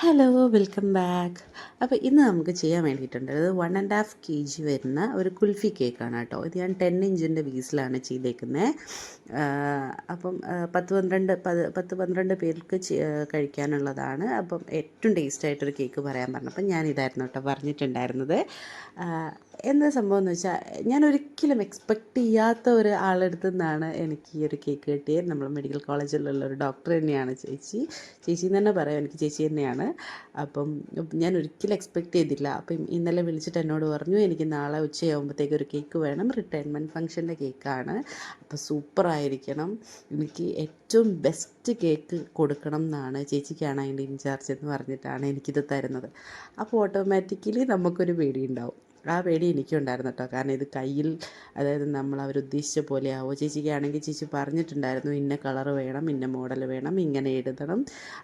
Hello, welcome back. അപ്പോൾ ഇന്ന് നമുക്ക് ചെയ്യാൻ വേണ്ടിയിട്ടുണ്ട് 1.5 kg വരുന്ന ഒരു കുൽഫി കേക്കാണ് കേട്ടോ. ഇത് ഞാൻ 10 ഇഞ്ചിൻ്റെ പീസിലാണ് ചെയ്തേക്കുന്നത്. അപ്പം 10-12 പേർക്ക് കഴിക്കാനുള്ളതാണ്. അപ്പം ഏറ്റവും ടേസ്റ്റായിട്ടൊരു കേക്ക് പറയാൻ പറഞ്ഞപ്പോൾ ഞാനിതായിരുന്നു കേട്ടോ പറഞ്ഞിട്ടുണ്ടായിരുന്നത്. എന്താ സംഭവം എന്ന് വെച്ചാൽ ഞാൻ ഒരിക്കലും എക്സ്പെക്റ്റ് ചെയ്യാത്ത ഒരു ആളെടുത്തു നിന്നാണ് എനിക്ക് ഈ ഒരു കേക്ക് കിട്ടിയത്. നമ്മൾ മെഡിക്കൽ കോളേജിലുള്ള ഒരു ഡോക്ടർ തന്നെയാണ് ചേച്ചി എന്ന് തന്നെ പറയാം, എനിക്ക് ചേച്ചി തന്നെയാണ്. അപ്പം ഞാൻ ഒരിക്കലും എക്സ്പെക്റ്റ് ചെയ്തില്ല. അപ്പം ഇന്നലെ വിളിച്ചിട്ട് എന്നോട് പറഞ്ഞു എനിക്ക് നാളെ ഉച്ചയാകുമ്പോഴത്തേക്ക് ഒരു കേക്ക് വേണം, റിട്ടയർമെൻറ്റ് ഫംഗ്ഷൻ്റെ കേക്കാണ്, അപ്പോൾ സൂപ്പറായിരിക്കണം, എനിക്ക് ഏറ്റവും ബെസ്റ്റ് കേക്ക് കൊടുക്കണം എന്നാണ്, ചേച്ചിക്കാണ് അതിൻ്റെ ഇൻചാർജ് എന്ന് പറഞ്ഞിട്ടാണ് എനിക്കിത് തരുന്നത്. അപ്പോൾ ഓട്ടോമാറ്റിക്കലി നമുക്കൊരു പേടിയുണ്ടാവും. ആ പേടി എനിക്കും ഉണ്ടായിരുന്നു കേട്ടോ. കാരണം ഇത് കയ്യിൽ, അതായത് നമ്മൾ അവരുദ്ദേശിച്ച പോലെ ആവോ. ചേച്ചിക്കാണെങ്കിൽ ചേച്ചി പറഞ്ഞിട്ടുണ്ടായിരുന്നു ഇന്ന കളർ വേണം, ഇന്ന മോഡൽ വേണം, ഇങ്ങനെ എഴുതണം.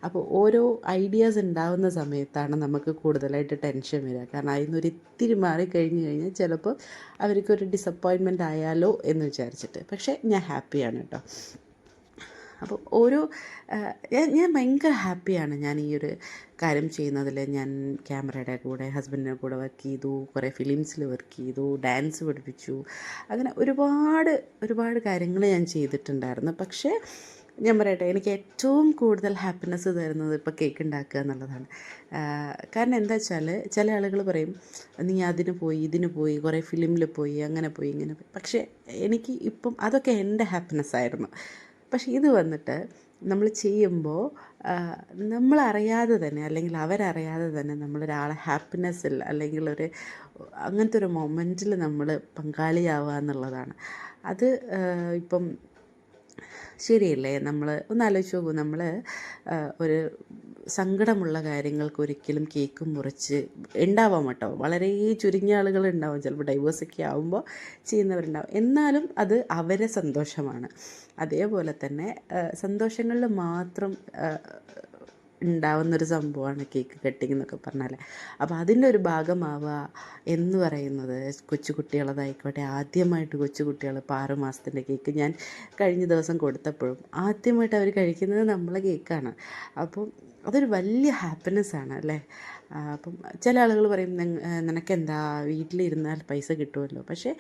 അപ്പോൾ ഓരോ ഐഡിയാസ് ഉണ്ടാകുന്ന സമയത്താണ് നമുക്ക് കൂടുതലായിട്ട് ടെൻഷൻ വരിക. കാരണം അതിൽ നിന്നൊരു ഇത്തിരി മാറി കഴിഞ്ഞ് കഴിഞ്ഞാൽ ചിലപ്പോൾ അവർക്കൊരു ഡിസപ്പോയിൻമെൻ്റ് ആയാലോ എന്ന് വിചാരിച്ചിട്ട്. പക്ഷേ ഞാൻ ഹാപ്പിയാണ് കേട്ടോ. അപ്പോൾ ഞാൻ ഭയങ്കര ഹാപ്പിയാണ് ഞാൻ ഈ ഒരു കാര്യം ചെയ്യുന്നതിൽ. ഞാൻ ക്യാമറയുടെ കൂടെ ഹസ്ബൻഡിൻ്റെ കൂടെ വർക്ക് ചെയ്തു, കുറേ ഫിലിംസിൽ വർക്ക് ചെയ്തു, ഡാൻസ് പഠിപ്പിച്ചു, അങ്ങനെ ഒരുപാട് കാര്യങ്ങൾ ഞാൻ ചെയ്തിട്ടുണ്ടായിരുന്നു. പക്ഷേ ഞാൻ പറയട്ടെ, എനിക്ക് ഏറ്റവും കൂടുതൽ ഹാപ്പിനെസ് തരുന്നത് ഇപ്പോൾ കേക്ക് ഉണ്ടാക്കുക എന്നുള്ളതാണ്. കാരണം എന്താ വെച്ചാൽ ചില ആളുകൾ പറയും നീ അതിന് പോയി ഇതിന് പോയി കുറേ ഫിലിമിൽ പോയി അങ്ങനെ പോയി ഇങ്ങനെ പോയി. പക്ഷേ എനിക്ക് ഇപ്പം അതൊക്കെ എൻ്റെ ഹാപ്പിനെസ് ആയിരുന്നു. പക്ഷേ ഇത് വന്നിട്ട് നമ്മൾ ചെയ്യുമ്പോൾ നമ്മളറിയാതെ തന്നെ അല്ലെങ്കിൽ അവരറിയാതെ തന്നെ നമ്മളൊരാളെ ഹാപ്പിനെസ്സിൽ അല്ലെങ്കിൽ അങ്ങനത്തെ ഒരു മൊമെൻറ്റിൽ നമ്മൾ പങ്കാളിയാവുക എന്നുള്ളതാണ്. അത് ഇപ്പം ശരിയല്ലേ? നമ്മൾ ഒന്ന് ആലോചിച്ച് നോക്കൂ. നമ്മൾ ഒരു സങ്കടമുള്ള കാര്യങ്ങൾക്ക് ഒരിക്കലും കേക്ക് മുറിച്ച് ഉണ്ടാവാം കേട്ടോ. വളരെ ചുരുങ്ങിയ ആളുകളുണ്ടാവും, ചിലപ്പോൾ ഡൈവേഴ്സൊക്കെ ആകുമ്പോൾ ചെയ്യുന്നവരുണ്ടാവും. എന്നാലും അത് അവരെ സന്തോഷമാണ്. അതേപോലെ തന്നെ സന്തോഷങ്ങളിൽ മാത്രം ഉണ്ടാവുന്നൊരു സംഭവമാണ് കേക്ക് കട്ടിങ് എന്നൊക്കെ പറഞ്ഞാൽ. അപ്പോൾ അതിൻ്റെ ഒരു ഭാഗമാവുക എന്ന് പറയുന്നത് കൊച്ചു കുട്ടികളതായിക്കോട്ടെ. ആദ്യമായിട്ട് കൊച്ചു കുട്ടികൾ ഇപ്പോൾ 6 മാസത്തിൻ്റെ കേക്ക് ഞാൻ കഴിഞ്ഞ ദിവസം കൊടുത്തപ്പോഴും ആദ്യമായിട്ട് അവർ കഴിക്കുന്നത് നമ്മളെ കേക്കാണ്. അപ്പം അതൊരു വലിയ ഹാപ്പിനെസ്സാണ് അല്ലേ? അപ്പം ചില ആളുകൾ പറയും നിനക്കെന്താ വീട്ടിലിരുന്നാൽ പൈസ കിട്ടുമല്ലോ. പക്ഷേ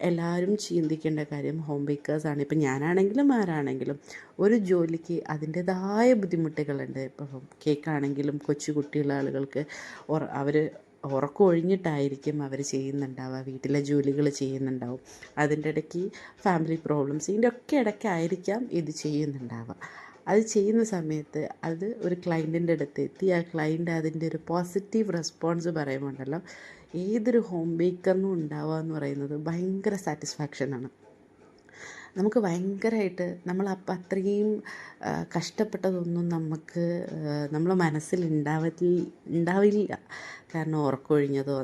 എല്ലാവരും ചിന്തിക്കേണ്ട കാര്യം ഹോം ബേക്കേഴ്സാണ്. ഇപ്പം ഞാനാണെങ്കിലും ആരാണെങ്കിലും ഒരു ജോലിക്ക് അതിൻ്റേതായ ബുദ്ധിമുട്ടുകളുണ്ട്. ഇപ്പം കേക്കാണെങ്കിലും കൊച്ചു കുട്ടിയുള്ള ആളുകൾക്ക് അവർ ഉറക്കമൊഴിഞ്ഞിട്ടായിരിക്കും അവർ ചെയ്യുന്നുണ്ടാവുക, വീട്ടിലെ ജോലികൾ ചെയ്യുന്നുണ്ടാവും. അതിൻ്റെ ഇടയ്ക്ക് ഫാമിലി പ്രോബ്ലംസ്, ഇതിൻ്റെ ഒക്കെ ഇടയ്ക്കായിരിക്കാം ഇത് ചെയ്യുന്നുണ്ടാവുക. അത് ചെയ്യുന്ന സമയത്ത് അത് ഒരു ക്ലയൻറ്റിൻ്റെ അടുത്ത് എത്തി ആ ക്ലയൻറ്റ് അതിൻ്റെ ഒരു പോസിറ്റീവ് റെസ്പോൺസ് പറയുമ്പോണ്ടല്ലോ, ഏതൊരു ഹോം ബേക്കറിനും ഉണ്ടാവുക എന്ന് പറയുന്നത് ഭയങ്കര സാറ്റിസ്ഫാക്ഷനാണ്. നമുക്ക് ഭയങ്കരമായിട്ട് നമ്മളപ്പം അത്രയും കഷ്ടപ്പെട്ടതൊന്നും നമ്മളെ മനസ്സിൽ ഉണ്ടാവില്ല. കാരണം ഉറക്കമൊഴിഞ്ഞതോ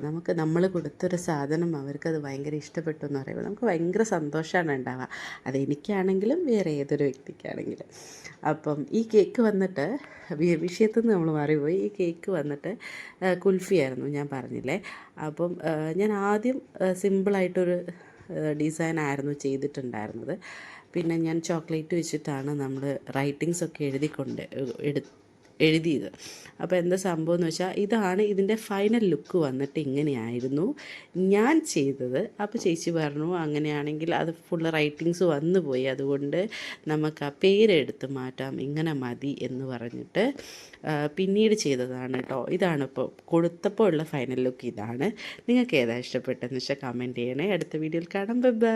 നമ്മൾ കൊടുത്തൊരു സാധനം അവർക്കത് ഭയങ്കര ഇഷ്ടപ്പെട്ടു എന്ന് പറയുമ്പോൾ നമുക്ക് ഭയങ്കര സന്തോഷമാണ് ഉണ്ടാവുക. അതെനിക്കാണെങ്കിലും വേറെ ഏതൊരു വ്യക്തിക്കാണെങ്കിലും. അപ്പം ഈ കേക്ക് വന്നിട്ട് വിഷയത്തിൽ നിന്ന് നമ്മൾ മാറിപ്പോയി. ഈ കേക്ക് വന്നിട്ട് കുൽഫിയായിരുന്നു, ഞാൻ പറഞ്ഞില്ലേ. അപ്പം ഞാൻ ആദ്യം സിമ്പിളായിട്ടൊരു ഡിസൈനായിരുന്നു ചെയ്തിട്ടുണ്ടായിരുന്നത്. പിന്നെ ഞാൻ ചോക്ലേറ്റ് വെച്ചിട്ടാണ് നമ്മൾ റൈറ്റിങ്സൊക്കെ എഴുതിയത്. അപ്പോൾ എന്താ സംഭവം എന്ന് വെച്ചാൽ ഇതാണ് ഇതിൻ്റെ ഫൈനൽ ലുക്ക് വന്നിട്ട് ഇങ്ങനെയായിരുന്നു ഞാൻ ചെയ്തത്. അപ്പോൾ ചേച്ചി പറഞ്ഞു അങ്ങനെയാണെങ്കിൽ അത് ഫുള്ള് റൈറ്റിങ്സ് വന്നു പോയി, അതുകൊണ്ട് നമുക്ക് ആ പേരെടുത്ത് മാറ്റാം, ഇങ്ങനെ മതി എന്ന് പറഞ്ഞിട്ട് പിന്നീട് ചെയ്തതാണ് കേട്ടോ. ഇതാണ് ഇപ്പോൾ കൊടുത്തപ്പോൾ ഉള്ള ഫൈനൽ ലുക്ക് ഇതാണ്. നിങ്ങൾക്ക് ഏതാ ഇഷ്ടപ്പെട്ടതെന്ന് വെച്ചാൽ കമൻറ്റ് ചെയ്യണേ. അടുത്ത വീഡിയോയിൽ കാണാം. ബൈ.